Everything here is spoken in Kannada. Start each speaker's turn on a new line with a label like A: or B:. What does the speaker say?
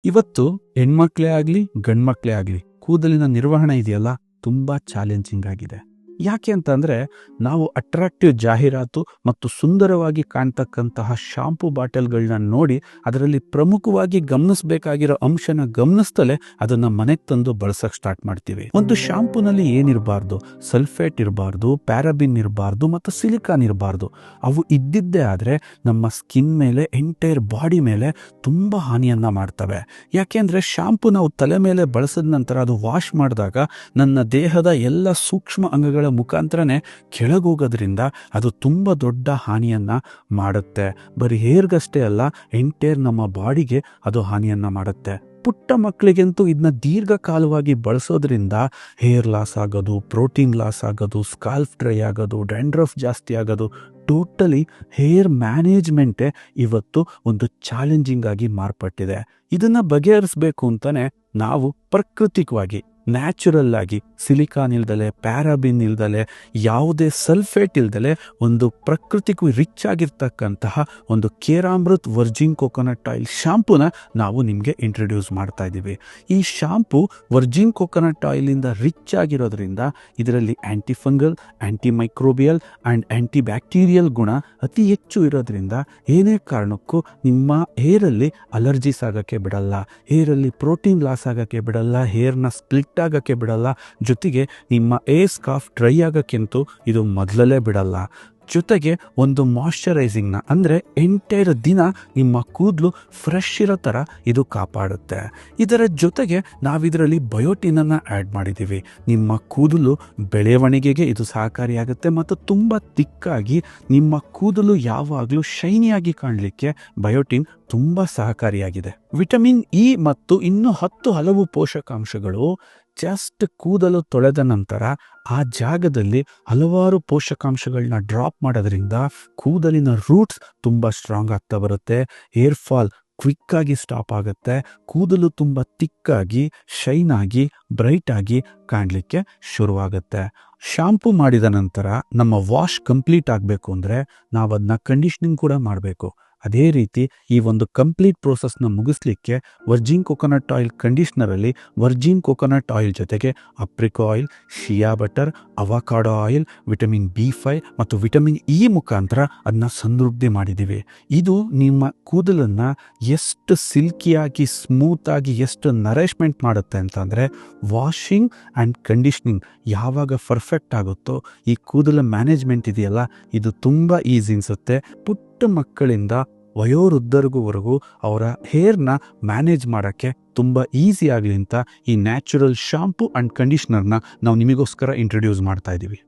A: ಇವತ್ತು ಹೆಣ್ಮಕ್ಳೇ ಆಗ್ಲಿ ಗಂಡ್ಮಕ್ಳೇ ಆಗ್ಲಿ ಕೂದಲಿನ ನಿರ್ವಹಣೆ ಇದೆಯಲ್ಲ ತುಂಬಾ ಚಾಲೆಂಜಿಂಗ್ ಆಗಿದೆ. ಯಾಕೆ ಅಂತಂದ್ರೆ ನಾವು ಅಟ್ರಾಕ್ಟಿವ್ ಜಾಹೀರಾತು ಮತ್ತು ಸುಂದರವಾಗಿ ಕಾಣ್ತಕ್ಕಂತಹ ಶಾಂಪೂ ಬಾಟಲ್ಗಳನ್ನ ನೋಡಿ ಅದರಲ್ಲಿ ಪ್ರಮುಖವಾಗಿ ಗಮನಿಸಬೇಕಾಗಿರೋ ಅಂಶನ ಗಮನಿಸ್ತಲೇ ಅದನ್ನ ಮನೆಗೆ ತಂದು ಬಳಸಕ್ ಸ್ಟಾರ್ಟ್ ಮಾಡ್ತೀವಿ. ಒಂದು ಶಾಂಪೂನಲ್ಲಿ ಏನಿರಬಾರ್ದು, ಸಲ್ಫೇಟ್ ಇರಬಾರ್ದು, ಪ್ಯಾರಾಬಿನ್ ಇರಬಾರ್ದು ಮತ್ತು ಸಿಲಿಕಾನ್ ಇರಬಾರ್ದು. ಅವು ಇದ್ದಿದ್ದೇ ಆದ್ರೆ ನಮ್ಮ ಸ್ಕಿನ್ ಮೇಲೆ, ಎಂಟೈರ್ ಬಾಡಿ ಮೇಲೆ ತುಂಬಾ ಹಾನಿಯನ್ನ ಮಾಡ್ತವೆ. ಯಾಕೆಂದ್ರೆ ಶಾಂಪೂ ನಾವು ತಲೆ ಮೇಲೆ ಬಳಸಿದ ನಂತರ ಅದು ವಾಶ್ ಮಾಡಿದಾಗ ನನ್ನ ದೇಹದ ಎಲ್ಲ ಸೂಕ್ಷ್ಮ ಅಂಗಗಳ ಮುಖಾಂತರನೇ ಕೆಳಗೋಗೋದ್ರಿಂದ ಅದು ತುಂಬಾ ದೊಡ್ಡ ಹಾನಿಯನ್ನ ಮಾಡುತ್ತೆ. ಬರೀ ಹೇರ್ಗಷ್ಟೇ ಅಲ್ಲ, ಎಂಟೈರ್ ನಮ್ಮ ಬಾಡಿಗೆ ಅದು ಹಾನಿಯನ್ನ ಮಾಡುತ್ತೆ. ಪುಟ್ಟ ಮಕ್ಕಳಿಗಂತೂ ಇದನ್ನ ದೀರ್ಘಕಾಲವಾಗಿ ಬಳಸೋದ್ರಿಂದ ಹೇರ್ ಲಾಸ್ ಆಗೋದು, ಪ್ರೋಟೀನ್ ಲಾಸ್ ಆಗೋದು, ಸ್ಕಾಲ್ಫ್ ಡ್ರೈ ಆಗೋದು, ಡ್ಯಾಂಡ್ರಫ್ ಜಾಸ್ತಿ ಆಗೋದು, ಟೋಟಲಿ ಹೇರ್ ಮ್ಯಾನೇಜ್ಮೆಂಟೇ ಇವತ್ತು ಒಂದು ಚಾಲೆಂಜಿಂಗ್ ಆಗಿ ಮಾರ್ಪಟ್ಟಿದೆ. ಇದನ್ನ ಬಗೆಹರಿಸಬೇಕು ಅಂತಾನೆ ನಾವು ಪ್ರಾಕೃತಿಕವಾಗಿ, ನ್ಯಾಚುರಲ್ ಆಗಿ, ಸಿಲಿಕಾನ್ ಇಲ್ದಲೆ, ಪ್ಯಾರಾಬಿನ್ ಇಲ್ದಲೆ, ಯಾವುದೇ ಸಲ್ಫೇಟ್ ಇಲ್ದಲೆ ಒಂದು ಪ್ರಕೃತಿಗೂ ರಿಚ್ ಆಗಿರ್ತಕ್ಕಂತಹ ಒಂದು ಕೇರಾಮೃತ್ ವರ್ಜಿನ್ ಕೋಕೋನಟ್ ಆಯಿಲ್ ಶಾಂಪೂನ ನಾವು ನಿಮಗೆ ಇಂಟ್ರೊಡ್ಯೂಸ್ ಮಾಡ್ತಾ ಇದ್ದೀವಿ. ಈ ಶಾಂಪೂ ವರ್ಜಿನ್ ಕೋಕೋನಟ್ ಆಯಿಲಿಂದ ರಿಚ್ ಆಗಿರೋದ್ರಿಂದ ಇದರಲ್ಲಿ antifungal, anti microbial and anti bacterial ಗುಣ ಅತಿ ಹೆಚ್ಚು ಇರೋದ್ರಿಂದ ಏನೇ ಕಾರಣಕ್ಕೂ ನಿಮ್ಮ ಹೇರಲ್ಲಿ ಅಲರ್ಜೀಸ್ ಆಗೋಕ್ಕೆ ಬಿಡಲ್ಲ, ಹೇರಲ್ಲಿ ಪ್ರೋಟೀನ್ ಲಾಸ್ ಆಗೋಕ್ಕೆ ಬಿಡಲ್ಲ, ಹೇರ್ನ ಸ್ಪ್ಲಿಟ್ ಆಗಕ್ಕೆ ಬಿಡಲ್ಲ, ಜೊತೆಗೆ ನಿಮ್ಮ ಏರ್ ಸ್ಕಾರ್ಫ್ ಡ್ರೈ ಆಗಕ್ಕೆಂತೂ ಇದು ಮೊದಲೇ ಬಿಡಲ್ಲ. ಜೊತೆಗೆ ಒಂದು ಮಾಯಶ್ಚರೈಸಿಂಗ್ನ ಅಂದರೆ ಎಂಟೈರ್ ದಿನ ನಿಮ್ಮ ಕೂದಲು ಫ್ರೆಶ್ ಇರೋ ಥರ ಇದು ಕಾಪಾಡುತ್ತೆ. ಇದರ ಜೊತೆಗೆ ನಾವಿದರಲ್ಲಿ ಬಯೋಟಿನನ್ನು ಆ್ಯಡ್ ಮಾಡಿದ್ದೀವಿ. ನಿಮ್ಮ ಕೂದಲು ಬೆಳವಣಿಗೆಗೆ ಇದು ಸಹಕಾರಿಯಾಗುತ್ತೆ ಮತ್ತು ತುಂಬ ತಿಕ್ಕಾಗಿ ನಿಮ್ಮ ಕೂದಲು ಯಾವಾಗಲೂ ಶೈನಿಯಾಗಿ ಕಾಣಲಿಕ್ಕೆ ಬಯೋಟಿನ್ ತುಂಬ ಸಹಕಾರಿಯಾಗಿದೆ. ವಿಟಮಿನ್ ಇ ಮತ್ತು ಇನ್ನೂ 10 ಹಲವು ಪೋಷಕಾಂಶಗಳು ಜಸ್ಟ್ ಕೂದಲು ತೊಳೆದ ನಂತರ ಆ ಜಾಗದಲ್ಲಿ ಹಲವಾರು ಪೋಷಕಾಂಶಗಳನ್ನ ಡ್ರಾಪ್ ಮಾಡೋದ್ರಿಂದ ಕೂದಲಿನ ರೂಟ್ಸ್ ತುಂಬ ಸ್ಟ್ರಾಂಗ್ ಆಗ್ತಾ ಬರುತ್ತೆ, ಹೇರ್ ಫಾಲ್ ಕ್ವಿಕ್ ಆಗಿ ಸ್ಟಾಪ್ ಆಗುತ್ತೆ, ಕೂದಲು ತುಂಬ ತಿಕ್ಕಾಗಿ, ಶೈನ್ ಆಗಿ, ಬ್ರೈಟ್ ಆಗಿ ಕಾಣಲಿಕ್ಕೆ ಶುರುವಾಗುತ್ತೆ. ಶಾಂಪೂ ಮಾಡಿದ ನಂತರ ನಮ್ಮ ವಾಶ್ ಕಂಪ್ಲೀಟ್ ಆಗಬೇಕು ಅಂದರೆ ನಾವು ಅದನ್ನ ಕಂಡೀಷನಿಂಗ್ ಕೂಡ ಮಾಡಬೇಕು. ಅದೇ ರೀತಿ ಈ ಒಂದು ಕಂಪ್ಲೀಟ್ ಪ್ರೋಸೆಸ್ನ ಮುಗಿಸ್ಲಿಕ್ಕೆ ವರ್ಜಿನ್ ಕೋಕೋನಟ್ ಆಯಿಲ್ ಕಂಡೀಷ್ನರಲ್ಲಿ ವರ್ಜಿನ್ ಕೋಕೋನಟ್ ಆಯಿಲ್ ಜೊತೆಗೆ apricot oil, shea butter, avocado oil, vitamin B5 ಮತ್ತು ವಿಟಮಿನ್ ಇ ಮುಖಾಂತರ ಅದನ್ನ ಸಮೃದ್ಧಿ ಮಾಡಿದ್ದೀವಿ. ಇದು ನಿಮ್ಮ ಕೂದಲನ್ನು ಎಷ್ಟು ಸಿಲ್ಕಿಯಾಗಿ, ಸ್ಮೂತಾಗಿ, ಎಷ್ಟು ನರಿಶ್ಮೆಂಟ್ ಮಾಡುತ್ತೆ ಅಂತಂದರೆ ವಾಷಿಂಗ್ ಆ್ಯಂಡ್ ಕಂಡೀಷ್ನಿಂಗ್ ಯಾವಾಗ ಪರ್ಫೆಕ್ಟ್ ಆಗುತ್ತೋ ಈ ಕೂದಲ ಮ್ಯಾನೇಜ್ಮೆಂಟ್ ಇದೆಯಲ್ಲ ಇದು ತುಂಬ ಈಸಿ ಅನಿಸುತ್ತೆ. ಪುಟ್ಟ ಮಕ್ಕಳಿಂದ ವಯೋವೃದ್ಧರಿಗೂ ಅವರ ಹೇರ್ನ ಮ್ಯಾನೇಜ್ ಮಾಡೋಕ್ಕೆ ತುಂಬ ಈಸಿ ಆಗಲಿ ಅಂತ ಈ ನ್ಯಾಚುರಲ್ ಶಾಂಪೂ ಆ್ಯಂಡ್ ಕಂಡೀಷ್ನರ್ನ ನಾವು ನಿಮಗೋಸ್ಕರ ಇಂಟ್ರೊಡ್ಯೂಸ್ ಮಾಡ್ತಾ ಇದ್ದೀವಿ.